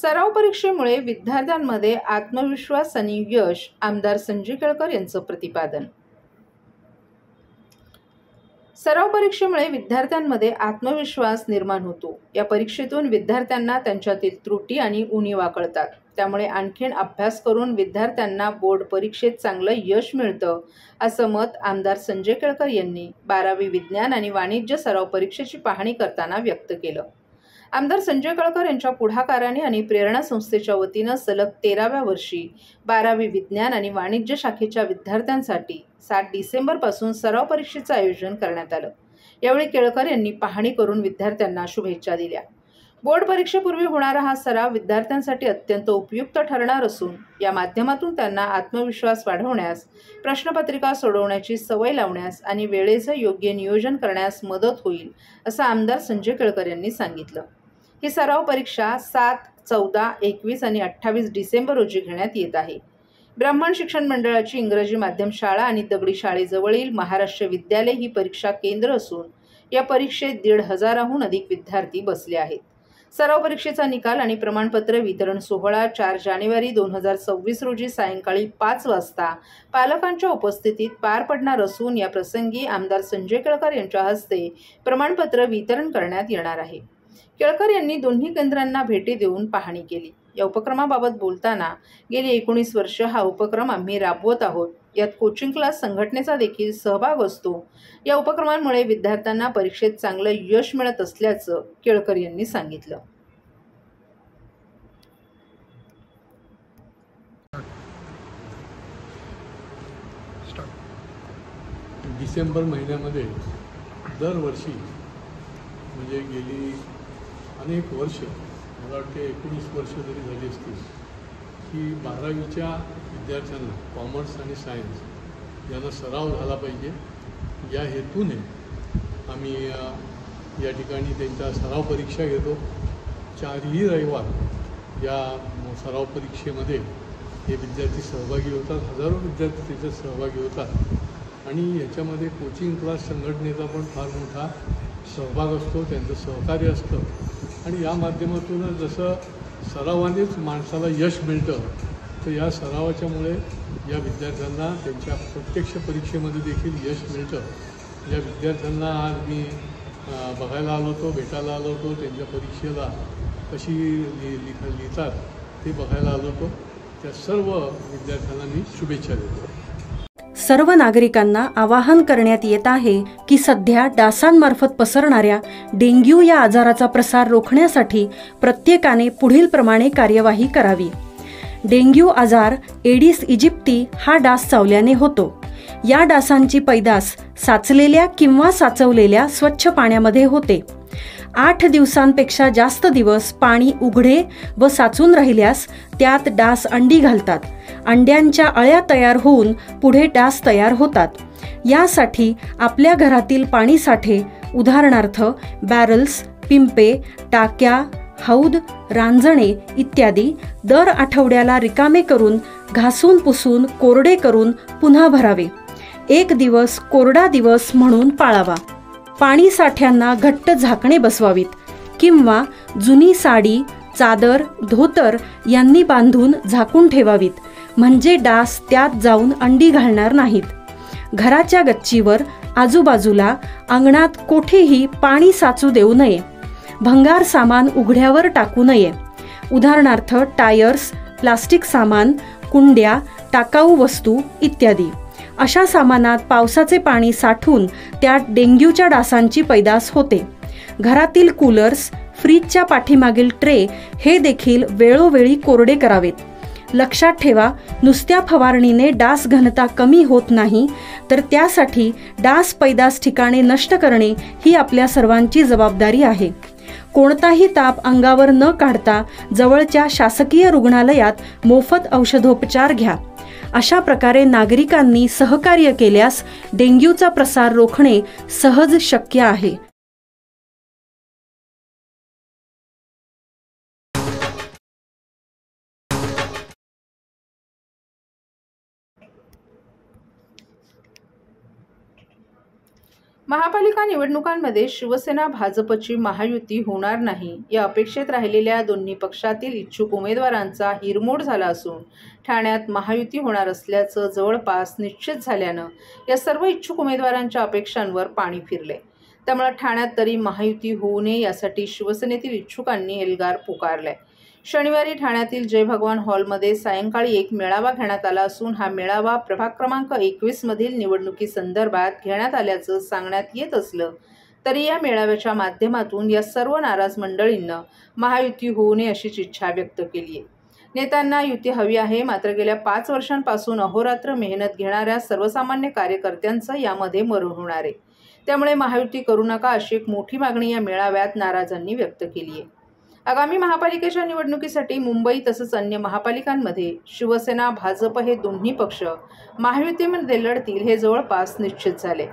सराव परीक्षेमुळे विद्यार्थ्यांमध्ये आत्मविश्वास आणि यश, आमदार संजय केळकर यांचं प्रतिपादन। सराव परीक्षेमुळे विद्यार्थ्यांमध्ये आत्मविश्वास निर्माण होतो। या परीक्षेतून विद्यार्थ्यांना त्यांच्यातील त्रुटी आणि उणीवा कळतात। त्यामुळे आणखीन अभ्यास करून विद्यार्थ्यांना बोर्ड परीक्षेत चांगलं यश मिळतं, असं मत आमदार संजय केळकर यांनी 12वी विज्ञान आणि वाणिज्य सराव परीक्षेची पाहणी करताना व्यक्त केलं। आमदार संजय केळकर यांच्या पुढाकाराने आणि प्रेरणा संस्थेच्या वतीनं सलग 13व्या वर्षी 12वी विज्ञान आणि वाणिज्य शाखेच्या विद्यार्थ्यांसाठी 7 डिसेंबरपासून सराव परीक्षेचं आयोजन करण्यात आलं। यावेळी केळकर यांनी पाहणी करून विद्यार्थ्यांना शुभेच्छा दिल्या। बोर्ड परीक्षेपूर्वी होणारा हा सराव विद्यार्थ्यांसाठी अत्यंत उपयुक्त ठरणार असून या माध्यमातून त्यांना आत्मविश्वास वाढवण्यास, प्रश्नपत्रिका सोडवण्याची सवय लावण्यास आणि वेळेचं योग्य नियोजन करण्यास मदत होईल, असं आमदार संजय केळकर यांनी सांगितलं। ही सराव परीक्षा 7, 14, 21 आणि 28 डिसेंबर रोजी घेण्यात येत आहे। ब्राह्मण शिक्षण मंडळाची इंग्रजी माध्यम शाळा आणि दगडी शाळेजवळील महाराष्ट्र विद्यालय ही परीक्षा केंद्र असून या परीक्षेत 1,500हून अधिक विद्यार्थी बसले आहेत। सराव परीक्षेचा निकाल आणि प्रमाणपत्र वितरण सोहळा 4 जानेवारी 2026 रोजी सायंकाळी 5 वाजता पालकांच्या उपस्थितीत पार पडणार असून या प्रसंगी आमदार संजय केळकर यांच्या हस्ते प्रमाणपत्र वितरण करण्यात येणार आहे। केळकर यांनी दोन्ही केंद्रांना भेटी देऊन पाहणी केली। या उपक्रमाबाबत बोलताना गेली 19 वर्ष हा उपक्रम आम्ही राबवत आहोत। यात कोचिंग क्लास संघटनेचा देखील सहभाग असतो। या उपक्रमांमुळे विद्यार्थ्यांना परीक्षेत चांगलं यश मिळत असल्याचं केळकर यांनी सांगितलं। डिसेंबर महिन्यामध्ये दरवर्षी म्हणजे गेली अनेक वर्ष, मला वाटते 19 वर्ष जरी झाली असतील, की 12वीच्या विद्यार्थ्यांना कॉमर्स आणि सायन्स यांना सराव झाला पाहिजे या हेतूने आम्ही या ठिकाणी त्यांच्या सराव परीक्षा घेतो। 4ही रविवार या सराव परीक्षेमध्ये हे विद्यार्थी सहभागी होतात, हजारो विद्यार्थी त्याच्यात सहभागी होतात आणि याच्यामध्ये कोचिंग क्लास संघटनेचा पण फार मोठा सहभाग असतो, त्यांचं सहकार्य असतं आणि या माध्यमातून जसं सरावानेच माणसाला यश मिळतं, तर या सरावाच्यामुळे या विद्यार्थ्यांना त्यांच्या प्रत्यक्ष परीक्षेमध्ये देखील यश मिळतं। या विद्यार्थ्यांना आज मी बघायला आलो होतो, भेटायला आलो होतो, त्यांच्या परीक्षेला कशी लिहितात ते बघायला आलो होतो। त्या सर्व विद्यार्थ्यांना मी शुभेच्छा देतो। सर्व नागरिकांना आवाहन करण्यात येत आहे की सध्या डासांमार्फत पसरणाऱ्या डेंग्यू या आजाराचा प्रसार रोखण्यासाठी प्रत्येकाने पुढीलप्रमाणे कार्यवाही करावी। डेंग्यू आजार एडिस इजिप्ती हा डास चावल्याने होतो। या डासांची पैदास साचलेल्या किंवा साचवलेल्या स्वच्छ पाण्यामध्ये होते। 8 दिवसांपेक्षा जास्त दिवस पाणी उघडे व साचून राहिल्यास त्यात डास अंडी घालतात। अंड्यांच्या अळ्या तयार होऊन पुढे डास तयार होतात। यासाठी आपल्या घरातील पाणी साठे, उदाहरणार्थ बॅरल्स, पिंपे, टाक्या, हौद, रांजणे इत्यादी दर आठवड्याला रिकामे करून घासून पुसून कोरडे करून पुन्हा भरावे। 1 दिवस कोरडा दिवस म्हणून पाळावा। पाणी साठ्यांना घट्ट झाकणे बसवावीत किंवा जुनी साडी, चादर, धोतर यांनी बांधून झाकून ठेवावीत, म्हणजे डास त्यात जाऊन अंडी घालणार नाहीत। घराच्या गच्चीवर, आजूबाजूला, अंगणात कोठेही पाणी साचू देऊ नये। भंगार सामान उघड्यावर टाकू नये, उदाहरणार्थ टायर्स, प्लास्टिक सामान, कुंड्या, टाकाऊ वस्तू इत्यादी। अशा सामानात पावसाचे पाणी साठून त्यात डेंग्यूच्या डासांची पैदास होते। घरातील कूलर्स, फ्रीजच्या पाठीमागील ट्रे हे देखील वेळोवेळी कोरडे करावेत। लक्षात ठेवा, नुसत्या फवारणीने डास घनता कमी होत नाही, तर त्यासाठी डास पैदास ठिकाणे नष्ट करणे ही आपल्या सर्वांची जबाबदारी आहे। कोणताही ताप अंगावर न काढता जवळच्या शासकीय रुग्णालयात मोफत औषधोपचार घ्या। अशा प्रकारे नागरिकांनी सहकार्य केल्यास डेंग्यूचा प्रसार रोखणे सहज शक्य आहे। महापालिका निवडणुकांमध्ये शिवसेना भाजपची महायुती होणार नाही या अपेक्षेत राहिलेल्या दोन्ही पक्षातील इच्छुक उमेदवारांचा हिरमोड झाला असून ठाण्यात महायुती होणार असल्याचं जवळपास निश्चित झाल्यानं या सर्व इच्छुक उमेदवारांच्या अपेक्षांवर पाणी फिरले। त्यामुळे ठाण्यात तरी महायुती होऊ नये यासाठी शिवसेनेतील इच्छुकांनी एल्गार पुकारलाय। शनिवारी ठाण्यातील जय भगवान हॉलमध्ये सायंकाळी एक मेळावा घेण्यात आला असून हा मेळावा प्रभाग क्रमांक 21 मधील निवडणुकीसंदर्भात घेण्यात आल्याचं सांगण्यात येत असलं तरी या मेळाव्याच्या माध्यमातून या सर्व नाराज मंडळींना महायुती होऊ नये अशीच इच्छा व्यक्त केली आहे। नेत्यांना युती हवी आहे, मात्र गेल्या 5 वर्षांपासून अहोरात्र मेहनत घेणाऱ्या सर्वसामान्य कार्यकर्त्यांचं यामध्ये मरण होणार आहे। त्यामुळे महायुती करू नका अशी एक मोठी मागणी या मेळाव्यात नाराजांनी व्यक्त केली आहे। आगामी महापालिकेच्या निवडणुकीसाठी मुंबई तसंच अन्य महापालिकांमध्ये शिवसेना भाजप हे दोन्ही पक्ष महायुतीमध्ये लढतील हे जवळपास निश्चित झाले।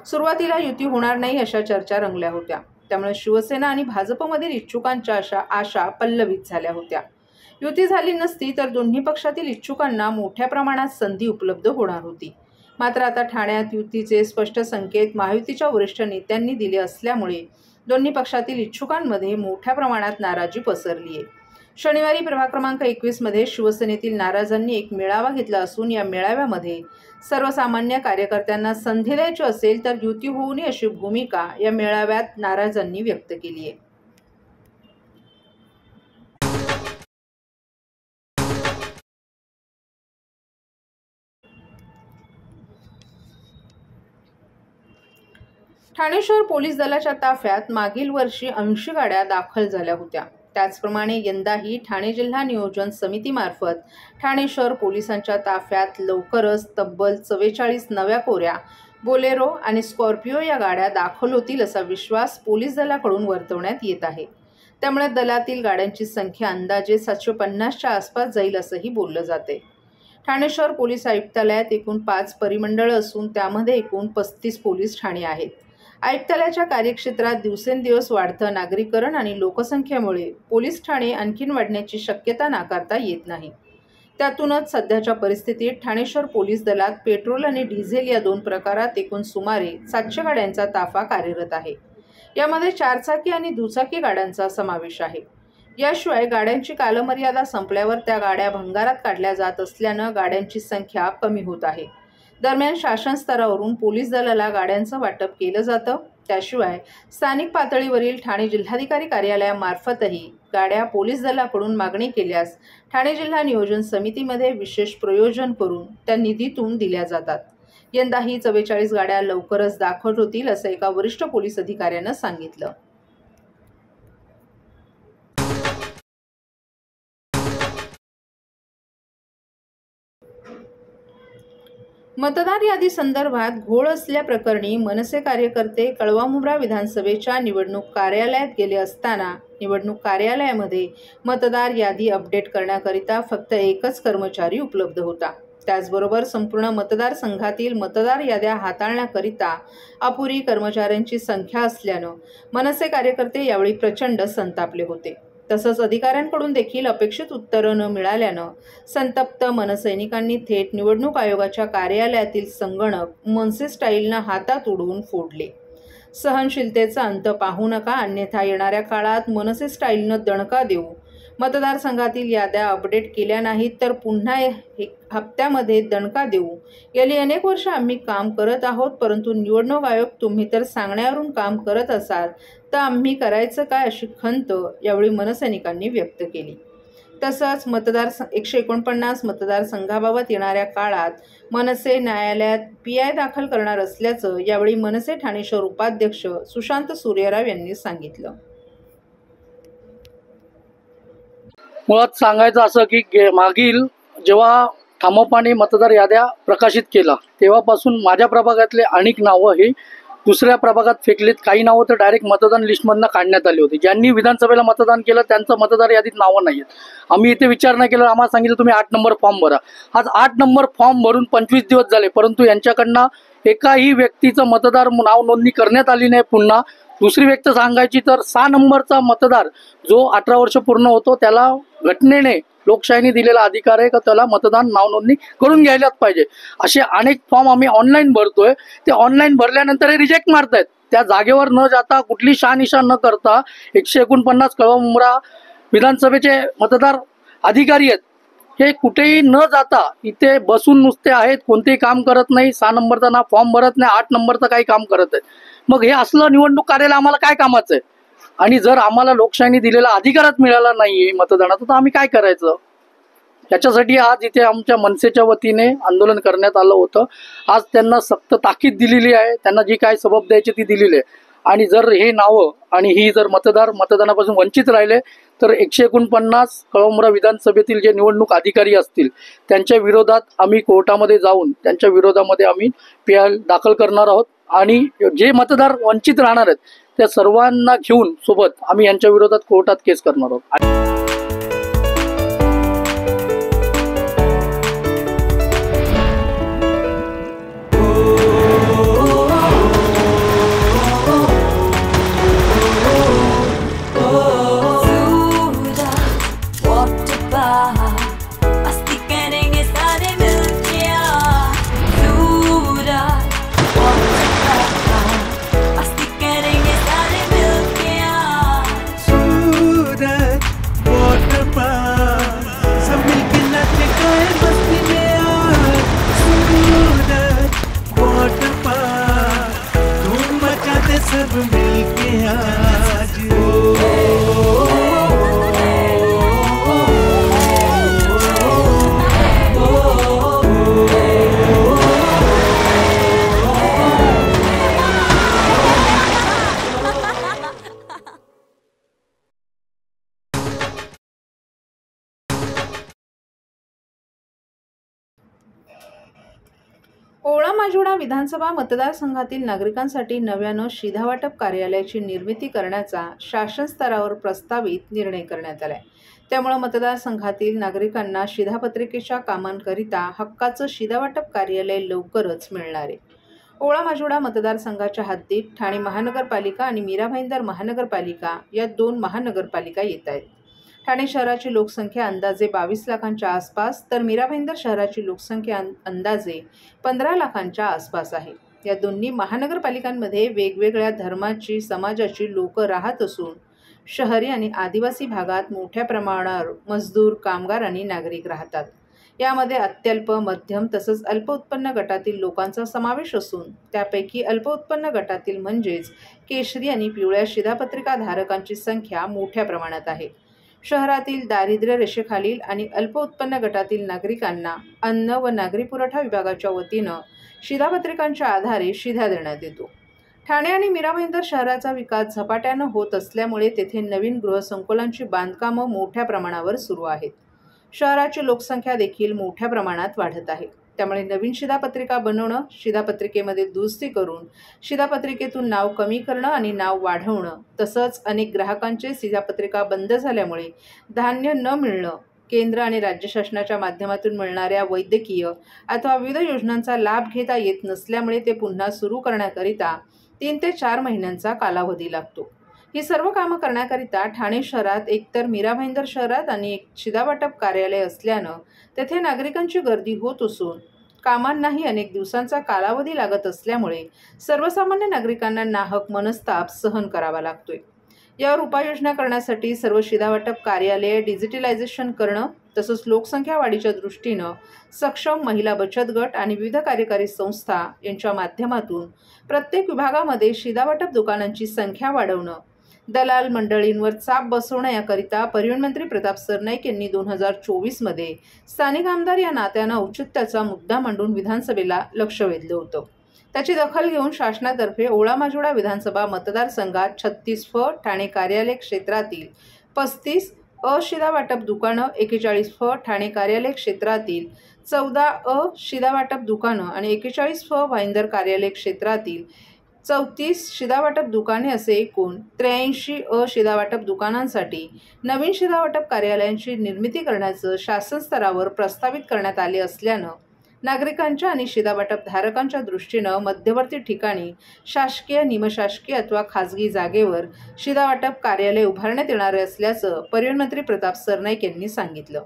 सुरुवातीला युती होणार नाही अशा चर्चा रंगल्या होत्या। त्यामुळे शिवसेना आणि भाजपमधील इच्छुकांच्या आशा पल्लवित झाल्या होत्या। युती झाली नसती तर दोन्ही पक्षातील इच्छुकांना मोठ्या प्रमाणात संधी उपलब्ध होणार होती। मात्र आता ठाण्यात युतीचे स्पष्ट संकेत महायुतीच्या वरिष्ठ नेत्यांनी दिले असल्यामुळे दोन्ही पक्षातील इच्छुकांमध्ये मोठ्या प्रमाणात नाराजी पसरली आहे। शनिवारी प्रभाग क्रमांक 21 मध्ये शिवसेनेतील नाराजांनी एक मेळावा घेतला असून या मेळाव्यामध्ये सर्वसामान्य कार्यकर्त्यांना संधी द्यायची असेल तर युती होऊ नये अशी भूमिका या मेळाव्यात नाराजांनी व्यक्त केली आहे। ठाणे शहर पोलीस दलाच्या ताफ्यात मागील वर्षी 80 गाड्या दाखल झाल्या होत्या। त्याचप्रमाणे यंदाही ठाणे जिल्हा नियोजन समितीमार्फत ठाणे शहर पोलिसांच्या ताफ्यात लवकरच तब्बल 44 नव्या कोऱ्या, बोलेरो आणि स्कॉर्पिओ या गाड्या दाखल होतील असा विश्वास पोलीस दलाकडून वर्तवण्यात येत आहे। त्यामुळे दलातील गाड्यांची संख्या अंदाजे 750च्या आसपास जाईल असंही बोललं जाते। ठाणे शहर पोलीस आयुक्तालयात एकूण 5 परिमंडळं असून त्यामध्ये एकूण 35 पोलीस ठाणे आहेत। आयुक्तालयाच्या कार्यक्षेत्रात दिवसेंदिवस वाढतं नागरीकरण आणि लोकसंख्येमुळे पोलीस ठाणे आणखीन वाढण्याची शक्यता नाकारता येत नाही। त्यातूनच सध्याच्या परिस्थितीत ठाणे शहर पोलीस दलात पेट्रोल आणि डिझेल या 2 प्रकारात एकूण सुमारे 700 गाड्यांचा ताफा कार्यरत आहे। यामध्ये 4 चाकी आणि दुचाकी गाड्यांचा समावेश आहे। याशिवाय गाड्यांची कालमर्यादा संपल्यावर त्या गाड्या भंगारात काढल्या जात असल्यानं गाड्यांची संख्या कमी होत आहे। दरम्यान शासन स्तरावरून पोलीस दलाला गाड्यांचं वाटप केलं जातं। त्याशिवाय स्थानिक पातळीवरील ठाणे जिल्हाधिकारी कार्यालयामार्फतही गाड्या पोलीस दलाकडून मागणी केल्यास ठाणे जिल्हा नियोजन समितीमध्ये विशेष प्रयोजन करून त्या निधीतून दिल्या जातात। यंदाही 44 गाड्या लवकरच दाखल होतील असं एका वरिष्ठ पोलीस अधिकाऱ्यानं सांगितलं। मतदार यादी संदर्भात घोळ असल्याप्रकरणी मनसे कार्यकर्ते कळवा-मुंब्रा विधानसभेच्या निवडणूक कार्यालयात गेले असताना निवडणूक कार्यालयामध्ये मतदार यादी अपडेट करण्याकरिता फक्त एकच कर्मचारी उपलब्ध होता। त्याचबरोबर संपूर्ण मतदारसंघातील मतदार याद्या हाताळण्याकरिता अपुरी कर्मचाऱ्यांची संख्या असल्यानं मनसे कार्यकर्ते यावेळी प्रचंड संतापले होते। तसंच अधिकाऱ्यांकडून देखील अपेक्षित उत्तरं न मिळाल्यानं संतप्त मनसैनिकांनी थेट निवडणूक आयोगाच्या कार्यालयातील संगणक मनसे स्टाईलनं हातात उडवून फोडले। सहनशीलतेचा अंत पाहू नका, अन्यथा येणाऱ्या काळात मनसे स्टाईलनं दणका देऊ। मतदारसंघातील याद्या अपडेट केल्या नाहीत तर पुन्हा हप्त्यामध्ये दणका देऊ। गेली अनेक वर्ष आम्ही काम करत आहोत, परंतु निवडणूक आयोग तुम्ही तर सांगण्यावरून काम करत असाल तर आम्ही करायचं काय अशी खंत यावेळी मनसैनिकांनी व्यक्त केली। तसंच 149 मतदारसंघाबाबत येणाऱ्या काळात मनसे न्यायालयात PI दाखल करणार असल्याचं यावेळी मनसे ठाणे शहर उपाध्यक्ष सुशांत सूर्यराव यांनी सांगितलं। मुळात सांगायचं असं की मागील जेव्हा ठामोपाने मतदार याद्या प्रकाशित केला तेव्हापासून माझ्या प्रभागातले अनेक नावं हे दुसऱ्या प्रभागात फेकलेत। काही नावं तर डायरेक्ट मतदान लिस्टमधनं काढण्यात आली होती। ज्यांनी विधानसभेला मतदान केलं त्यांचं मतदार यादीत नावं नाही आहेत। आम्ही इथे विचारणा केलं, आम्हाला सांगितलं तुम्ही 8 नंबर फॉर्म भरा। आज 8 नंबर फॉर्म भरून 25 दिवस झाले, परंतु यांच्याकडनं एकाही व्यक्तीचं मतदार नाव नोंदणी करण्यात आली नाही। पुन्हा दुसरी व्यक्त सांगायची तर 6 नंबरचा मतदार जो 18 वर्ष पूर्ण होतो त्याला घटनेने लोकशाहीने दिलेला अधिकार आहे का त्याला मतदान नाव नोंदणी करून घ्यायलाच पाहिजे. असे अनेक फॉर्म आम्ही ऑनलाईन भरतोय, ते ऑनलाईन भरल्यानंतर हे रिजेक्ट मारतायत. त्या जागेवर न जाता कुठली शहानिशा न करता 149 कळवा विधानसभेचे मतदार अधिकारी आहेत, हे कुठेही न जाता इथे बसून नुसते आहेत, कोणतेही काम करत नाही. 6 नंबरचा ना फॉर्म भरत नाही, 8 नंबरचं काही काम करत आहेत. मग हे असलं निवडणूक कार्यालय आम्हाला काय कामाचं आहे? आणि जर आम्हाला लोकशाहीने दिलेला अधिकारच मिळाला नाहीये मतदानाचा, तर आम्ही काय करायचं? याच्यासाठी आज इथे आमच्या मनसेच्या वतीने आंदोलन करण्यात आलं होतं. आज त्यांना सक्त ताकीद दिलेली आहे, त्यांना जी काय सबब द्यायची ती दिलेली आहे. आणि जर हे नावं आणि ही जर मतदानापासून वंचित राहिले तर 149 कळवा विधानसभेतील जे निवडणूक अधिकारी असतील त्यांच्या विरोधात आम्ही कोर्टामध्ये जाऊन त्यांच्या विरोधामध्ये आम्ही PI दाखल करणार आहोत. आणि जे मतदार वंचित राहणार आहेत त्या सर्वांना घेऊन सोबत आम्ही यांच्या विरोधात कोर्टात केस करणार आहोत. सब मिलके आज ओवळा माजिवडा विधानसभा मतदारसंघातील नागरिकांसाठी नव्यानं शिधावाटप कार्यालयाची निर्मिती करण्याचा शासन स्तरावर प्रस्तावित निर्णय करण्यात आलाय. त्यामुळे मतदारसंघातील नागरिकांना शिधापत्रिकेच्या कामांकरिता हक्काचं शिधावाटप कार्यालय लवकरच मिळणार आहे. ओवळा माजिवडा मतदारसंघाच्या हद्दीत ठाणे महानगरपालिका आणि मीरा भाईंदर महानगरपालिका या 2 महानगरपालिका येत आहेत. ठाणे शहराची लोकसंख्या अंदाजे 22 लाखांच्या आसपास तर मीरा भाईंदर शहराची लोकसंख्या अंदाजे 15 लाखांच्या आसपास आहे. या दोन्ही महानगरपालिकांमध्ये वेगवेगळ्या धर्माची समाजाची लोक राहत असून शहरी आणि आदिवासी भागात मोठ्या प्रमाणावर मजदूर, कामगार आणि नागरिक राहतात. यामध्ये अत्यल्प, मध्यम तसंच अल्प उत्पन्न गटातील लोकांचा समावेश असून त्यापैकी अल्प उत्पन्न गटातील म्हणजेच केशरी आणि पिवळ्या शिधापत्रिका धारकांची संख्या मोठ्या प्रमाणात आहे. शहरातील दारिद्र्य रेषेखालील आणि अल्प उत्पन्न गटातील नागरिकांना अन्न व नागरी पुरवठा विभागाच्या वतीनं शिधापत्रिकांच्या आधारे शिधा देण्यात येतो. ठाणे आणि मीरा भाईंदर शहराचा विकास झपाट्यानं होत असल्यामुळे तेथे नवीन गृहसंकुलांची बांधकामं मोठ्या प्रमाणावर सुरू आहेत. शहराची लोकसंख्या देखील मोठ्या प्रमाणात वाढत आहे. त्यामुळे नवीन शिधापत्रिका बनवणं, शिधापत्रिकेमध्ये दुरुस्ती करून शिधापत्रिकेतून नाव कमी करणं आणि नाव वाढवणं, तसंच अनेक ग्राहकांचे शिधापत्रिका बंद झाल्यामुळे धान्य न मिळणं, केंद्र आणि राज्य शासनाच्या माध्यमातून मिळणाऱ्या वैद्यकीय अथवा विविध योजनांचा लाभ घेता येत नसल्यामुळे ते पुन्हा सुरू करण्याकरिता 3 ते 4 महिन्यांचा कालावधी लागतो. ही सर्व कामं करण्याकरिता ठाणे शहरात एकतर मीरा भाईंदर शहरात आणि एक शिधावाटप कार्यालय असल्यानं तेथे नागरिकांची गर्दी होत असून कामांनाही अनेक दिवसांचा कालावधी लागत असल्यामुळे सर्वसामान्य नागरिकांना नाहक मनस्ताप सहन करावा लागतोय. यावर उपाययोजना करण्यासाठी सर्व शिधावाटप कार्यालये डिजिटलायझेशन करणं तसंच लोकसंख्या वाढीच्या दृष्टीनं सक्षम महिला बचत गट आणि विविध कार्यकारी संस्था यांच्या माध्यमातून प्रत्येक विभागामध्ये शिधावाटप दुकानांची संख्या वाढवणं, दलाल मंडळींवर चाप बसवणं याकरिता परिवहन मंत्री प्रताप सरनाईक यांनी 2024मध्ये स्थानिक आमदार या नात्यानं औचित्याचा मुद्दा मांडून विधानसभेला लक्ष वेधलं होतं. त्याची दखल घेऊन शासनातर्फे ओवळा माजिवडा विधानसभा मतदारसंघात 36 फ ठाणे कार्यालय क्षेत्रातील 35 शिधावाटप दुकानं, 41 फ ठाणे कार्यालय क्षेत्रातील 14 शिधावाटप दुकानं आणि 41 फ भाईंदर कार्यालय क्षेत्रातील 34 शिधावाटप दुकाने असे एकूण 83 शिधावाटप दुकानांसाठी नवीन शिधावाटप कार्यालयांची निर्मिती करण्याचं शासन स्तरावर प्रस्तावित करण्यात आले असल्यानं नागरिकांच्या आणि शिधावाटप धारकांच्या दृष्टीनं मध्यवर्ती ठिकाणी शासकीय, निमशासकीय अथवा खाजगी जागेवर शिधावाटप कार्यालय उभारण्यात येणार असल्याचं परिवहन मंत्री प्रताप सरनाईक यांनी सांगितलं.